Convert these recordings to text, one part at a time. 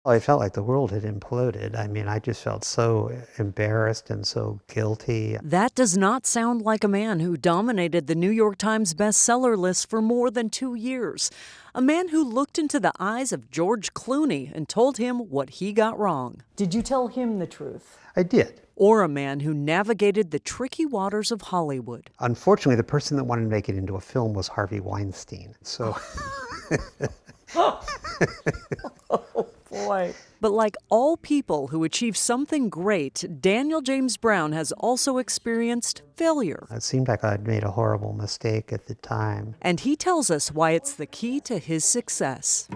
I felt like the world had imploded. I mean, I just felt so embarrassed and so guilty. That does not sound like a man who dominated the New York Times bestseller list for more than 2 years. A man who looked into the eyes of George Clooney and told him what he got wrong. Did you tell him the truth? I did. Or a man who navigated the tricky waters of Hollywood. Unfortunately, the person that wanted to make it into a film was Harvey Weinstein. So. Oh, boy. But like all people who achieve something great, Daniel James Brown has also experienced failure. It seemed like I'd made a horrible mistake at the time. And he tells us why it's the key to his success.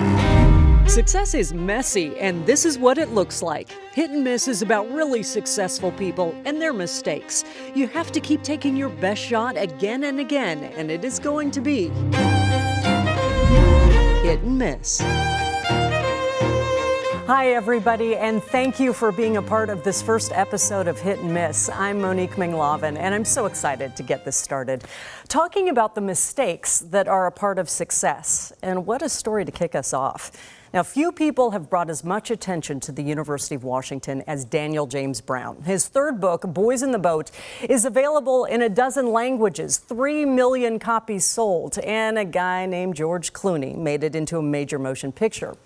Success is messy, and this is what it looks like. Hit and Miss is about really successful people and their mistakes. You have to keep taking your best shot again and again, and it is going to be hit and miss. Hi, everybody, and thank you for being a part of this first episode of Hit and Miss. I'm Monique Ming, Laven, and I'm so excited to get this started. Talking about the mistakes that are a part of success, and what a story to kick us off. Now, few people have brought as much attention to the University of Washington as Daniel James Brown. His third book, Boys in the Boat, is available in a dozen languages, 3 million copies sold, and a guy named George Clooney made it into a major motion picture.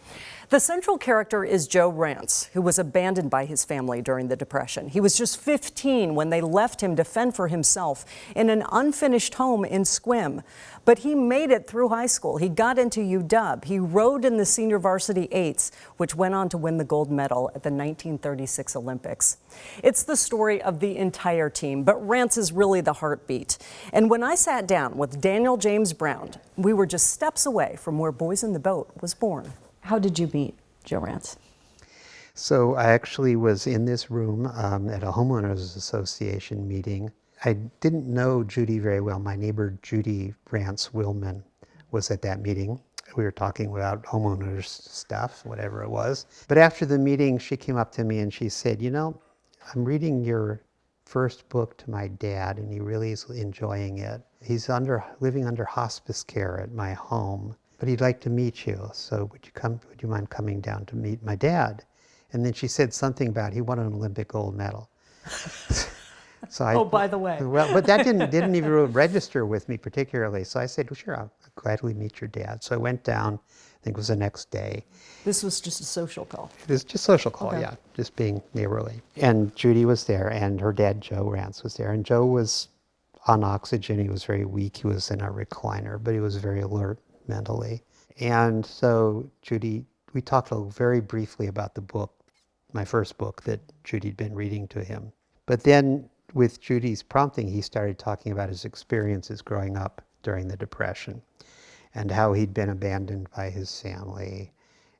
The central character is Joe Rance, who was abandoned by his family during the Depression. He was just 15 when they left him to fend for himself in an unfinished home in Sequim. But he made it through high school. He got into UW. He rowed in the senior varsity eights, which went on to win the gold medal at the 1936 Olympics. It's the story of the entire team, but Rance is really the heartbeat. And when I sat down with Daniel James Brown, we were just steps away from where Boys in the Boat was born. How did you meet Joe Rance? So I actually was in this room at a homeowners association meeting. I didn't know Judy very well. My neighbor Judy Rance Willman was at that meeting. We were talking about homeowners stuff, whatever it was. But after the meeting, she came up to me and she said, you know, I'm reading your first book to my dad and he really is enjoying it. He's living under hospice care at my home. But he'd like to meet you, so would you mind coming down to meet my dad? And then she said something about he won an Olympic gold medal. So by the way. Well, but that didn't even register with me particularly. So I said, well, sure, I'll gladly meet your dad. So I went down, I think it was the next day. This was just a social call? It was just a social call, okay. Yeah, just being neighborly. And Judy was there, and her dad, Joe Rance, was there. And Joe was on oxygen. He was very weak. He was in a recliner, but he was very alert mentally. And so Judy, we talked very briefly about the book, my first book that Judy'd been reading to him. But then with Judy's prompting, he started talking about his experiences growing up during the Depression and how he'd been abandoned by his family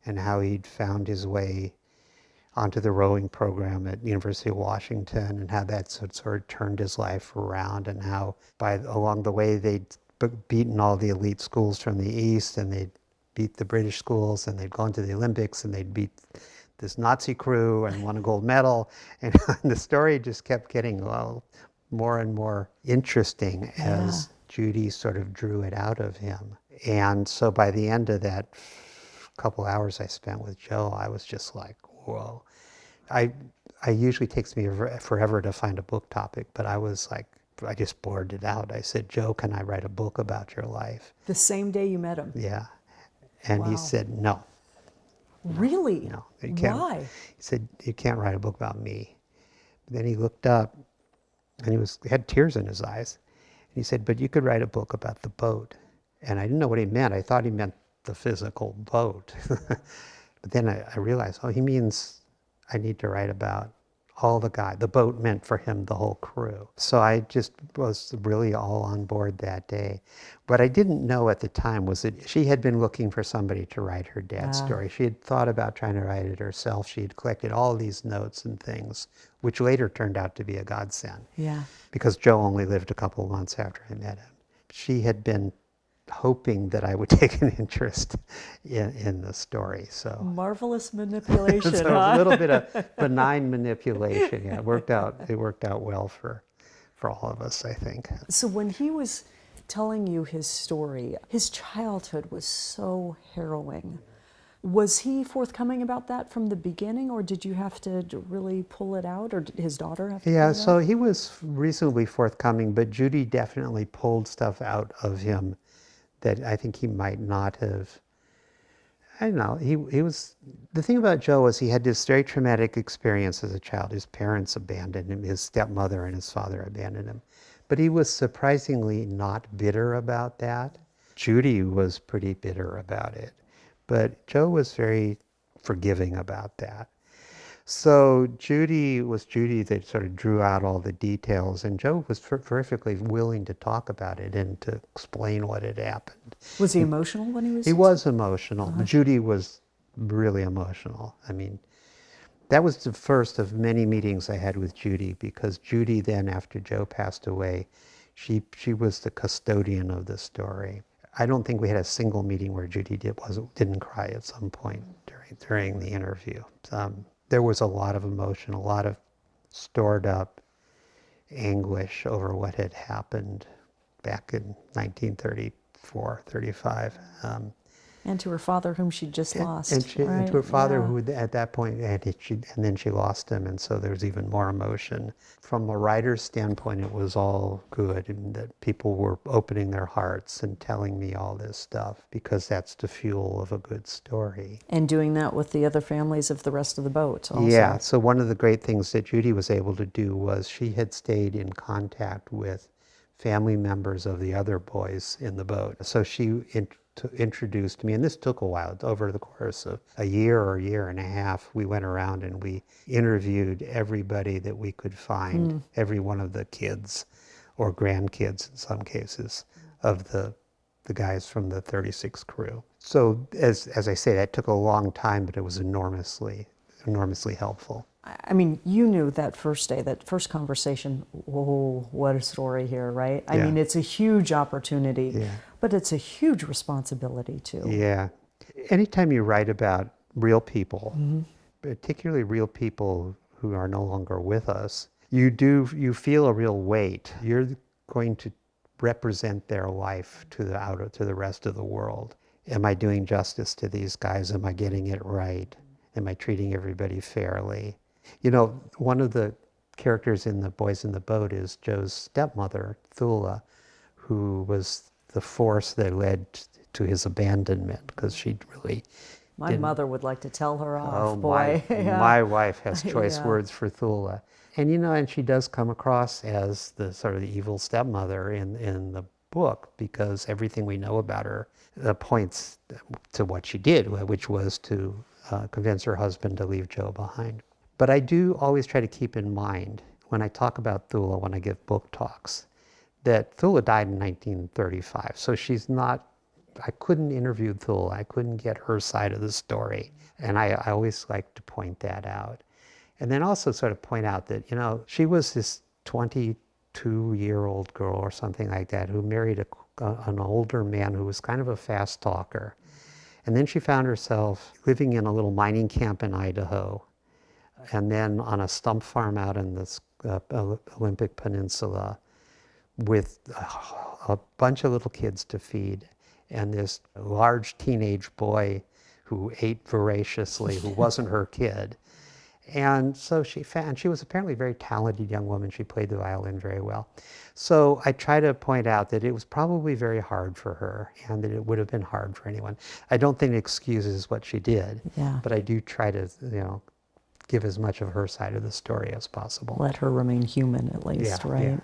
and how he'd found his way onto the rowing program at University of Washington and how that sort of turned his life around and how along the way they'd beaten all the elite schools from the East, and they'd beat the British schools, and they'd gone to the Olympics, and they'd beat this Nazi crew and won a gold medal. And the story just kept getting more and more interesting as Judy sort of drew it out of him. And so by the end of that couple hours I spent with Joe, I was just like, whoa. I usually takes me forever to find a book topic, but I was like, I just blurted it out. I said, Joe, can I write a book about your life? The same day you met him? Yeah. And wow. He said, no. Really? No. You can't. Why? He said, you can't write a book about me. But then he looked up and he had tears in his eyes. And he said, but you could write a book about the boat. And I didn't know what he meant. I thought he meant the physical boat. But then I realized, he means I need to write about the boat meant for him, the whole crew. So I just was really all on board that day. What I didn't know at the time was that she had been looking for somebody to write her dad's story. She had thought about trying to write it herself. She had collected all these notes and things, which later turned out to be a godsend. Yeah. Because Joe only lived a couple of months after I met him. She had been hoping that I would take an interest in the story. So marvelous manipulation. So a little bit of benign manipulation. Yeah, it worked out well for all of us, I think. So when he was telling you his story, his childhood was so harrowing. Was he forthcoming about that from the beginning, or did you have to really pull it out, or did his daughter have to Yeah, pull it so out? he was reasonably forthcoming, but Judy definitely pulled stuff out of him that I think he might not have. I don't know. He was, the thing about Joe was he had this very traumatic experience as a child. His parents abandoned him, his stepmother and his father abandoned him. But he was surprisingly not bitter about that. Judy was pretty bitter about it. But Joe was very forgiving about that. So Judy was Judy that sort of drew out all the details, and Joe was terrifically willing to talk about it and to explain what had happened. Was he emotional when he was? He was emotional. Judy was really emotional. I mean, that was the first of many meetings I had with Judy, because Judy then, after Joe passed away, she was the custodian of the story. I don't think we had a single meeting where Judy didn't cry at some point during the interview. There was a lot of emotion, a lot of stored up anguish over what had happened back in 1934, 35. And to her father, whom she just lost. And right? to her father, Yeah. who at that point, and then she lost him, and so there's even more emotion. From a writer's standpoint, it was all good, and that people were opening their hearts and telling me all this stuff, because that's the fuel of a good story. And doing that with the other families of the rest of the boat also. Yeah, so one of the great things that Judy was able to do was she had stayed in contact with family members of the other boys in the boat. So she introduced me, and this took a while. Over the course of a year or a year and a half, we went around and we interviewed everybody that we could find, every one of the kids or grandkids in some cases of the guys from the 36 crew. So as I say, that took a long time, but it was enormously helpful. I mean, you knew that first day, that first conversation, whoa, what a story here, right? I Yeah. mean, it's a huge opportunity, Yeah. but it's a huge responsibility too. Yeah. Anytime you write about real people, particularly real people who are no longer with us, you feel a real weight. You're going to represent their life to the rest of the world. Am I doing justice to these guys? Am I getting it right? Am I treating everybody fairly? You know, one of the characters in The Boys in the Boat is Joe's stepmother, Thula, who was the force that led to his abandonment, because she really My didn't. mother would like to tell her off, Oh, boy. Yeah. my wife has choice Yeah. words for Thula. And you know, and she does come across as the sort of the evil stepmother in the book, because everything we know about her points to what she did, which was to convince her husband to leave Joe behind. But I do always try to keep in mind, when I talk about Thula, when I give book talks, that Thula died in 1935. So she's not, I couldn't interview Thula. I couldn't get her side of the story. And I always like to point that out. And then also sort of point out that, you know, she was this 22-year-old girl or something like that who married an older man who was kind of a fast talker. And then she found herself living in a little mining camp in Idaho, and then on a stump farm out in the Olympic Peninsula with a bunch of little kids to feed, and this large teenage boy who ate voraciously, who wasn't her kid. And so she was apparently a very talented young woman. She played the violin very well. So I try to point out that it was probably very hard for her, and that it would have been hard for anyone. I don't think it excuses what she did, Yeah. but I do try to, you know, give as much of her side of the story as possible. Let her remain human at least, Yeah, right? yeah.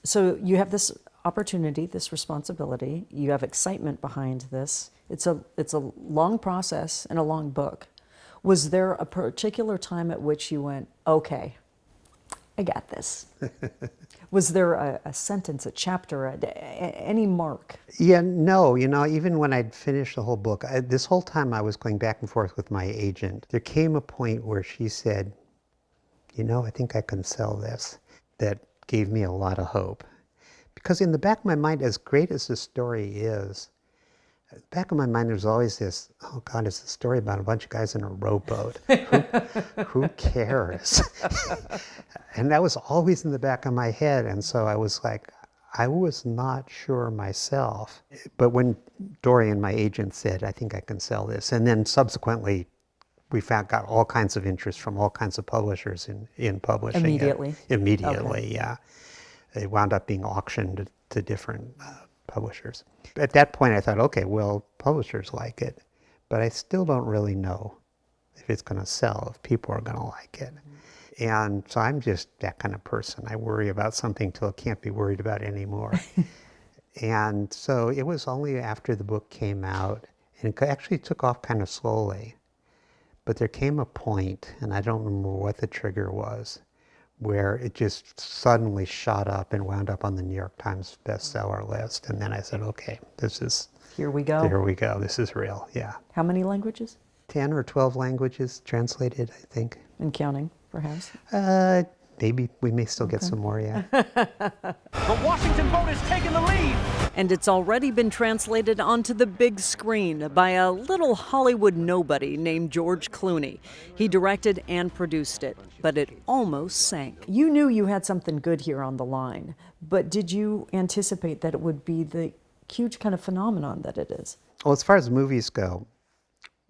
So you have this opportunity, this responsibility, you have excitement behind this. It's a long process and a long book. Was there a particular time at which you went, okay, I got this? Was there a sentence, a chapter, any mark? Yeah, no, you know, even when I'd finished the whole book, this whole time I was going back and forth with my agent. There came a point where she said, you know, I think I can sell this. That gave me a lot of hope. Because in the back of my mind, as great as the story is, back of my mind, there's always this, oh God, it's a story about a bunch of guys in a rowboat. Who cares? And that was always in the back of my head. And so I was like, I was not sure myself. But when Dorian, my agent, said, I think I can sell this, and then subsequently we got all kinds of interest from all kinds of publishers in publishing Immediately? it. Immediately, Okay. yeah. It wound up being auctioned to different publishers. At that point, I thought, okay, well, publishers like it, but I still don't really know if it's going to sell, if people are going to like it. And so I'm just that kind of person. I worry about something till it can't be worried about anymore. And so it was only after the book came out, and it actually took off kind of slowly. But there came a point, and I don't remember what the trigger was, where it just suddenly shot up and wound up on the New York Times bestseller list. And then I said, okay, Here we go. here we go. This is real, yeah. How many languages? 10 or 12 languages translated, I think. And counting, perhaps. Maybe we may still get some more, yeah. The Washington boat has taken the lead. And it's already been translated onto the big screen by a little Hollywood nobody named George Clooney. He directed and produced it, but it almost sank. You knew you had something good here on the line, but did you anticipate that it would be the huge kind of phenomenon that it is? Well, as far as movies go,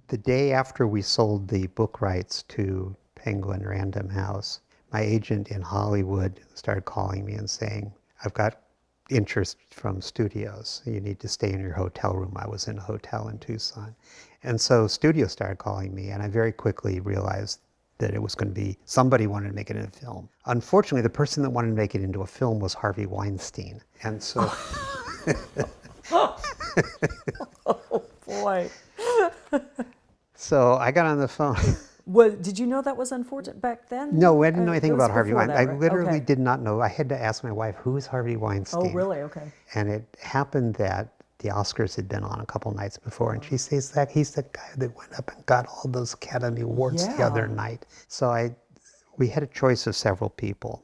the day after we sold the book rights to Penguin Random House, my agent in Hollywood started calling me and saying, I've got interest from studios. You need to stay in your hotel room. I was in a hotel in Tucson. And so studios started calling me, and I very quickly realized that it was going to be, somebody wanted to make it into a film. Unfortunately, the person that wanted to make it into a film was Harvey Weinstein. And so... Oh, boy. So I got on the phone. Did you know that was unfortunate back then? No, I didn't know anything That was about Harvey before Weinstein. that, I right? literally Okay. did not know. I had to ask my wife, who is Harvey Weinstein? Oh, really? Okay. And it happened that the Oscars had been on a couple nights before, and she says that he's the guy that went up and got all those Academy Awards the other Yeah. night. So we had a choice of several people.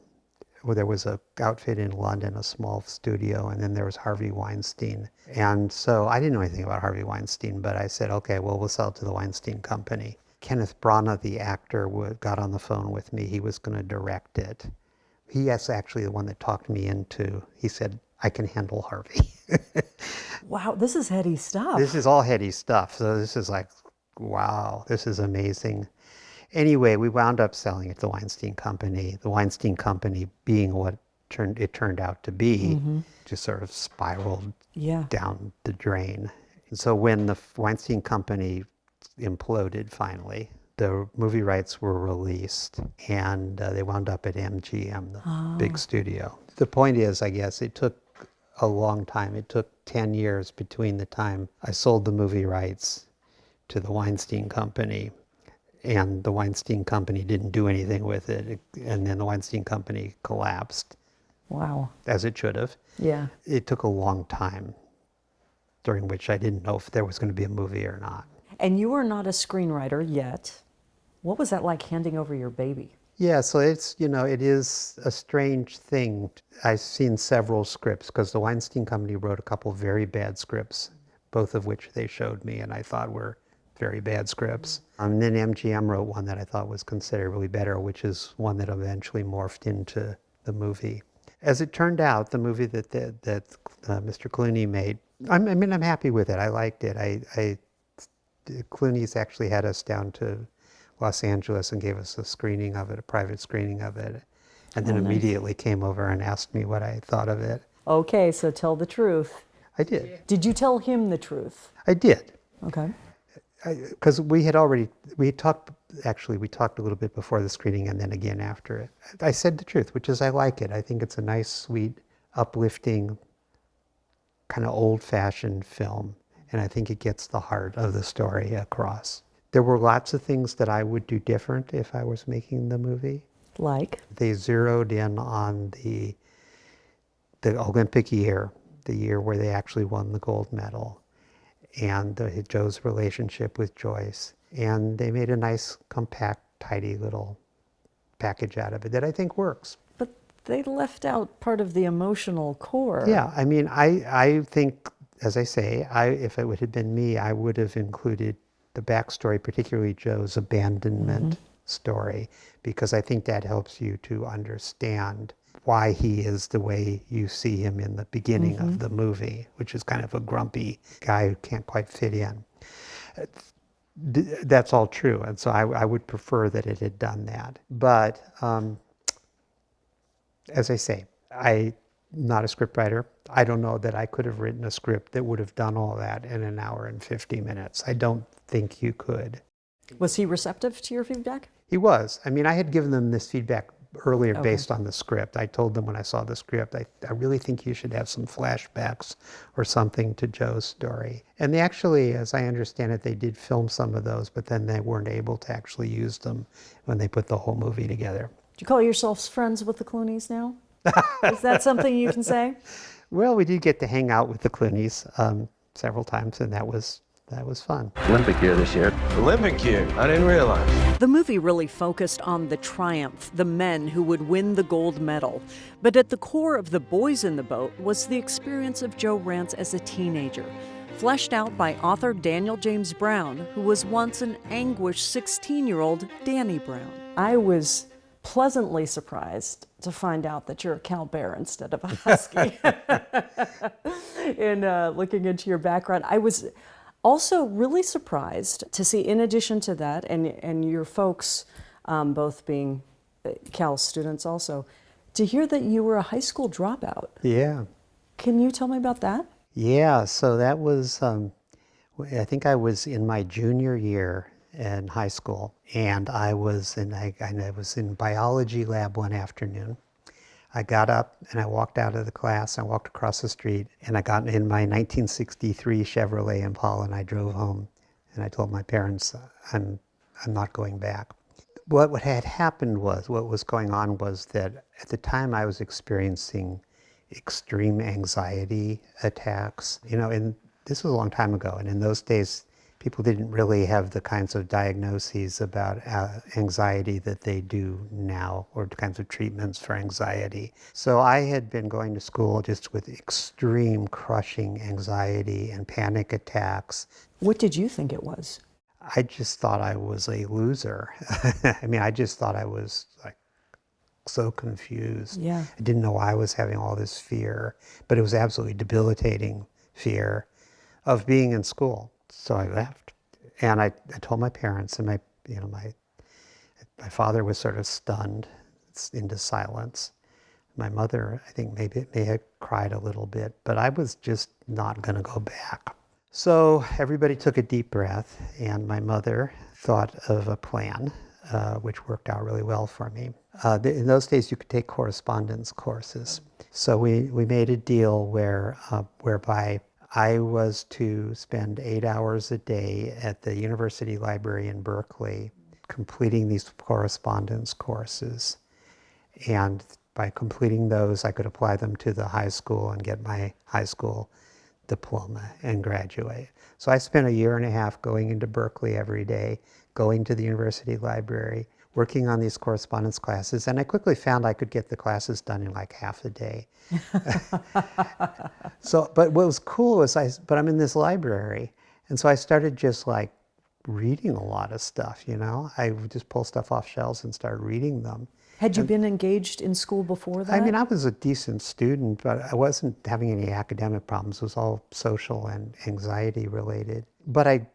Well, there was a outfit in London, a small studio, and then there was Harvey Weinstein. And so I didn't know anything about Harvey Weinstein, but I said, okay, well, we'll sell it to the Weinstein Company. Kenneth Branagh, the actor, got on the phone with me. He was going to direct it. He is actually the one that talked me into, he said, I can handle Harvey. Wow, this is heady stuff. This is all heady stuff. So this is like, wow, this is amazing. Anyway, we wound up selling it to the Weinstein Company. The Weinstein Company being what it turned out to be, just sort of spiraled Yeah. down the drain. And so when the Weinstein Company imploded finally, the movie rights were released, and they wound up at MGM, the big studio. The point is, I guess, it took a long time. It took 10 years between the time I sold the movie rights to the Weinstein Company, and the Weinstein Company didn't do anything with it, and then the Weinstein Company collapsed, Wow. as it should have. Yeah. It took a long time, during which I didn't know if there was going to be a movie or not. And you are not a screenwriter yet. What was that like handing over your baby? Yeah, so it's, it is a strange thing. I've seen several scripts, because the Weinstein Company wrote a couple very bad scripts, both of which they showed me and I thought were very bad scripts. And then MGM wrote one that I thought was considerably better, which is one that eventually morphed into the movie. As it turned out, the movie that Mr. Clooney made, I'm happy with it. I liked it. Clooney's actually had us down to Los Angeles and gave us a screening of it, a private screening of it, and then Oh, nice. immediately came over and asked me what I thought of it. Okay, so tell the truth. I did. Did you tell him the truth? I did. Okay. Because we talked a little bit before the screening and then again after it. I said the truth, which is I like it. I think it's a nice, sweet, uplifting, kind of old-fashioned film, and I think it gets the heart of the story across. There were lots of things that I would do different if I was making the movie. Like? They zeroed in on the Olympic year, the year where they actually won the gold medal, and Joe's relationship with Joyce. And they made a nice, compact, tidy little package out of it that I think works. But they left out part of the emotional core. Yeah, I think, as I say, if it would have been me, I would have included the backstory, particularly Joe's abandonment story, because I think that helps you to understand why he is the way you see him in the beginning of the movie, which is kind of a grumpy guy who can't quite fit in. That's all true, and so I would prefer that it had done that. But as I say, I'm not a scriptwriter. I don't know that I could have written a script that would have done all that in an hour and 50 minutes. I don't think you could. Was he receptive to your feedback? He was. I mean, I had given them this feedback earlier based on the script. I told them when I saw the script, I really think you should have some flashbacks or something to Joe's story. And they actually, as I understand it, they did film some of those, but then they weren't able to actually use them when they put the whole movie together. Do you call yourselves friends with the Clooneys now? Is that something you can say? Well, we did get to hang out with the Clooneys several times, and that was fun. Olympic year this year. Olympic year? I didn't realize. The movie really focused on the triumph, the men who would win the gold medal. But at the core of The Boys in the Boat was the experience of Joe Rance as a teenager, fleshed out by author Daniel James Brown, who was once an anguished 16-year-old Danny Brown. I was pleasantly surprised to find out that you're a cow bear instead of a husky. In looking into your background, I was also really surprised to see, in addition to that, and your folks both being Cal students also, to hear that you were a high school dropout. Yeah. Can you tell me about that? Yeah, so that was, I think I was in my junior year in high school, and I was in biology lab one afternoon. I got up and I walked out of the class. I walked across the street and I got in my 1963 Chevrolet Impala and I drove home. And I told my parents, I'm not going back. What had happened was, what was going on was that at the time I was experiencing extreme anxiety attacks. You know, and this was a long time ago, and in those days, people didn't really have the kinds of diagnoses about anxiety that they do now, or the kinds of treatments for anxiety. So I had been going to school just with extreme crushing anxiety and panic attacks. What did you think it was? I just thought I was a loser. I mean, I just thought I was like so confused. Yeah. I didn't know why I was having all this fear, but it was absolutely debilitating fear of being in school. So I left, and I told my parents, and my father was sort of stunned into silence. My mother, I think, may have cried a little bit, but I was just not going to go back. So everybody took a deep breath, and my mother thought of a plan, which worked out really well for me. In those days, you could take correspondence courses. So we made a deal whereby I was to spend 8 hours a day at the university library in Berkeley completing these correspondence courses. And by completing those, I could apply them to the high school and get my high school diploma and graduate. So I spent 1.5 years going into Berkeley every day, going to the university library, working on these correspondence classes, and I quickly found I could get the classes done in like half a day. But what was cool was but I'm in this library, and so I started just like reading a lot of stuff, you know? I would just pull stuff off shelves and start reading them. Had you been engaged in school before that? I mean, I was a decent student, but I wasn't having any academic problems. It was all social and anxiety related. But I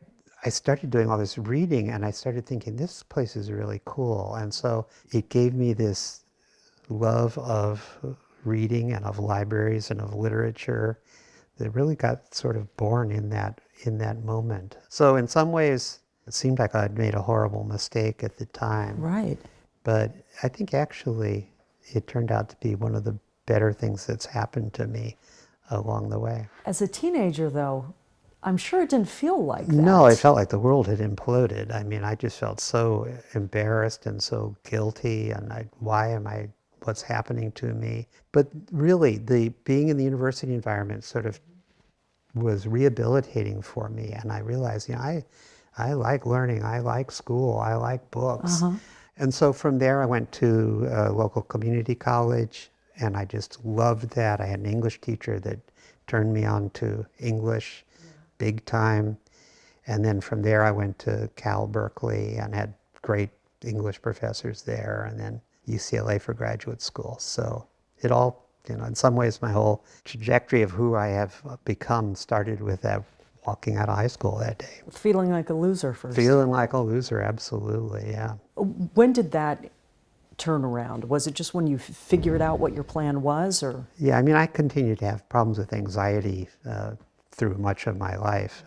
started doing all this reading, and I started thinking, this place is really cool. And so it gave me this love of reading and of libraries and of literature that really got sort of born in that moment. So in some ways, it seemed like I'd made a horrible mistake at the time. Right. But I think actually it turned out to be one of the better things that's happened to me along the way. As a teenager, though, I'm sure it didn't feel like that. No, it felt like the world had imploded. I mean, I just felt so embarrassed and so guilty, and what's happening to me? But really, being in the university environment sort of was rehabilitating for me, and I realized, I like learning, I like school, I like books. And so from there, I went to a local community college, and I just loved that. I had an English teacher that turned me on to English big time. And then from there, I went to Cal Berkeley and had great English professors there, and then UCLA for graduate school. So It all, in some ways, my whole trajectory of who I have become started with that walking out of high school that day. Feeling like a loser first. Feeling like a loser, absolutely, yeah. When did that turn around? Was it just when you figured out what your plan was, or? Yeah, I mean, I continued to have problems with anxiety through much of my life.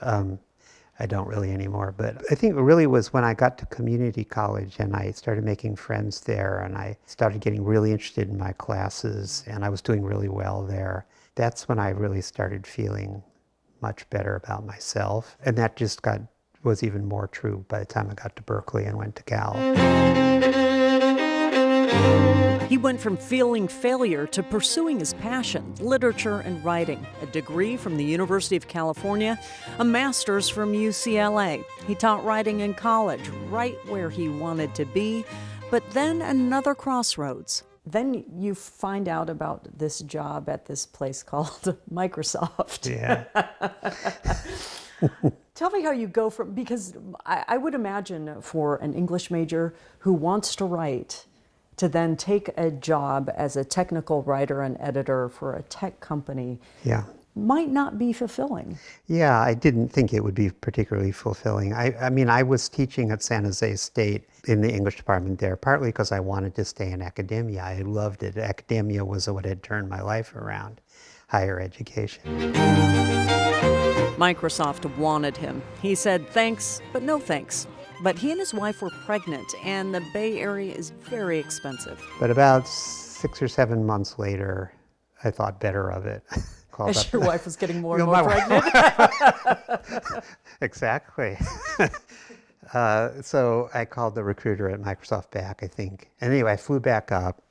I don't really anymore, but I think it really was when I got to community college and I started making friends there and I started getting really interested in my classes and I was doing really well there. That's when I really started feeling much better about myself. And that just was even more true by the time I got to Berkeley and went to Cal. He went from feeling failure to pursuing his passion, literature and writing, a degree from the University of California, a master's from UCLA. He taught writing in college, right where he wanted to be, but then another crossroads. Then you find out about this job at this place called Microsoft. Yeah. Tell me how you go from, because I would imagine for an English major who wants to write, to then take a job as a technical writer and editor for a tech company, Yeah. might not be fulfilling. Yeah, I didn't think it would be particularly fulfilling. I mean, I was teaching at San Jose State in the English department there, partly because I wanted to stay in academia. I loved it. Academia was what had turned my life around, higher education. Microsoft wanted him. He said thanks, but no thanks. But he and his wife were pregnant, and the Bay Area is very expensive. But about 6 or 7 months later, I thought better of it. As your wife was getting more and You know, more pregnant. Exactly. So I called the recruiter at Microsoft back, I think. And anyway, I flew back up,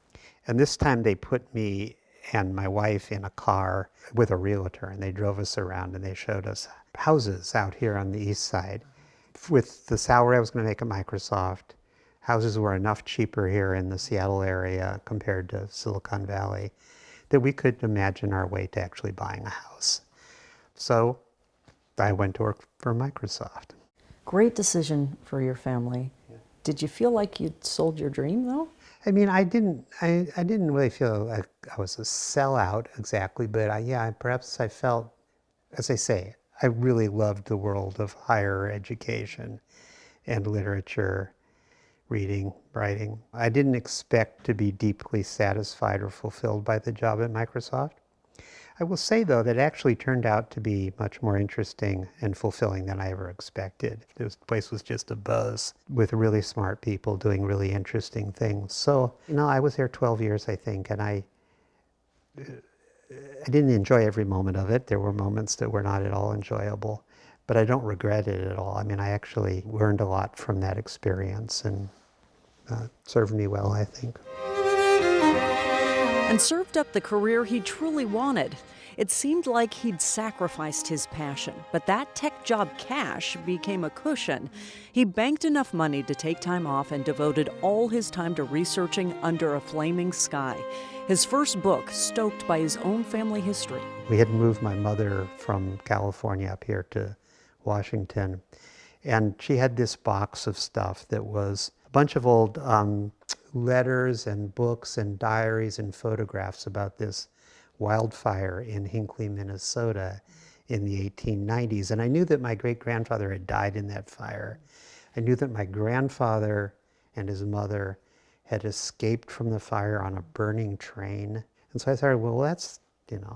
and this time they put me and my wife in a car with a realtor, and they drove us around and they showed us houses out here on the east side. With the salary I was going to make at Microsoft, houses were enough cheaper here in the Seattle area compared to Silicon Valley that we could imagine our way to actually buying a house. So I went to work for Microsoft. Great decision for your family. Yeah. Did you feel like you'd sold your dream, though? I mean, I didn't really feel like I was a sellout exactly, but perhaps I felt, as I say, I really loved the world of higher education and literature, reading, writing. I didn't expect to be deeply satisfied or fulfilled by the job at Microsoft. I will say, though, that it actually turned out to be much more interesting and fulfilling than I ever expected. This place was just a buzz with really smart people doing really interesting things. So, I was there 12 years, I think, and I didn't enjoy every moment of it. There were moments that were not at all enjoyable, but I don't regret it at all. I mean, I actually learned a lot from that experience and served me well, I think. And served up the career he truly wanted. It seemed like he'd sacrificed his passion, but that tech job cash became a cushion. He banked enough money to take time off and devoted all his time to researching Under a Flaming Sky, his first book stoked by his own family history. We had moved my mother from California up here to Washington, and she had this box of stuff that was a bunch of old letters and books and diaries and photographs about this wildfire in Hinckley, Minnesota in the 1890s. And I knew that my great-grandfather had died in that fire. I knew that my grandfather and his mother had escaped from the fire on a burning train. And so I thought, well, that's,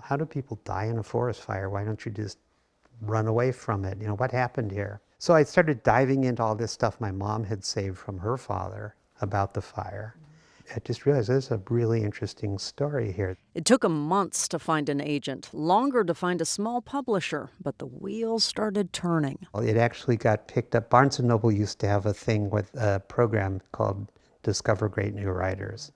how do people die in a forest fire? Why don't you just run away from it? What happened here? So I started diving into all this stuff my mom had saved from her father about the fire. I just realized there's a really interesting story here. It took him months to find an agent, longer to find a small publisher, but the wheels started turning. Well, it actually got picked up. Barnes & Noble used to have a thing with a program called Discover Great New Writers,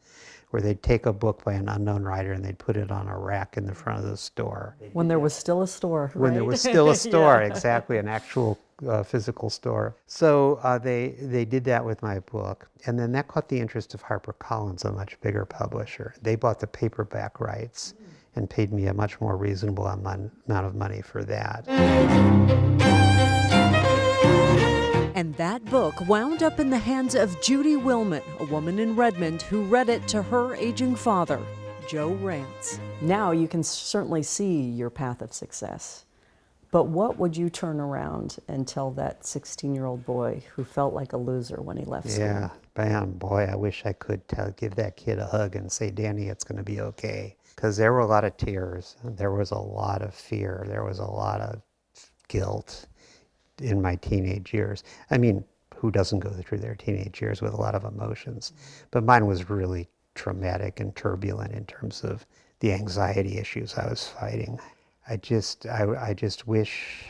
where they'd take a book by an unknown writer and they'd put it on a rack in the front of the store. When there was still a store, right? When there was still a store, Yeah. exactly, an actual physical store. So they did that with my book, and then that caught the interest of HarperCollins, a much bigger publisher. They bought the paperback rights and paid me a much more reasonable amount of money for that. And that book wound up in the hands of Judy Willman, a woman in Redmond who read it to her aging father. Joe Rance. Now you can certainly see your path of success. But what would you turn around and tell that 16-year-old boy who felt like a loser when he left school? Yeah, man, boy, I wish I could give that kid a hug and say, Danny, it's going to be okay. Because there were a lot of tears. There was a lot of fear. There was a lot of guilt in my teenage years. I mean, who doesn't go through their teenage years with a lot of emotions? But mine was really traumatic and turbulent in terms of the anxiety issues I was fighting. I just wish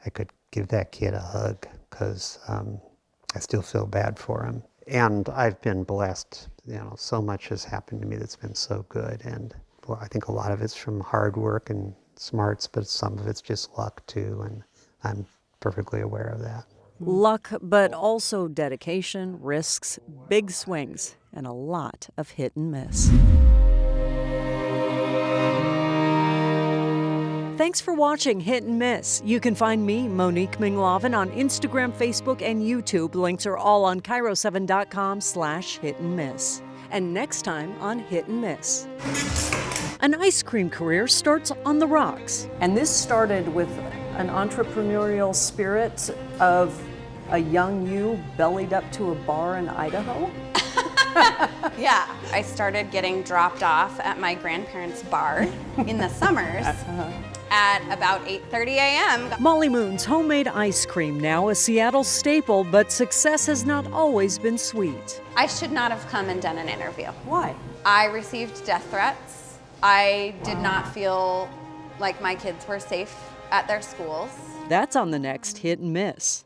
I could give that kid a hug, because I still feel bad for him. And I've been blessed, so much has happened to me that's been so good. And well, I think a lot of it's from hard work and smarts, but some of it's just luck too. And I'm perfectly aware of that. Luck, but also dedication, risks, big swings, and a lot of hit and miss. Thanks for watching Hit and Miss. You can find me, Monique Ming Laven, on Instagram, Facebook, and YouTube. Links are all on KIRO7.com/hit and miss. And next time on Hit and Miss. An ice cream career starts on the rocks. And this started with an entrepreneurial spirit of a young you bellied up to a bar in Idaho? Yeah, I started getting dropped off at my grandparents' bar in the summers at about 8:30 a.m. Molly Moon's homemade ice cream, now a Seattle staple, but success has not always been sweet. I should not have come and done an interview. Why? I received death threats. I did not feel like my kids were safe at their schools. That's on the next Hit and Miss.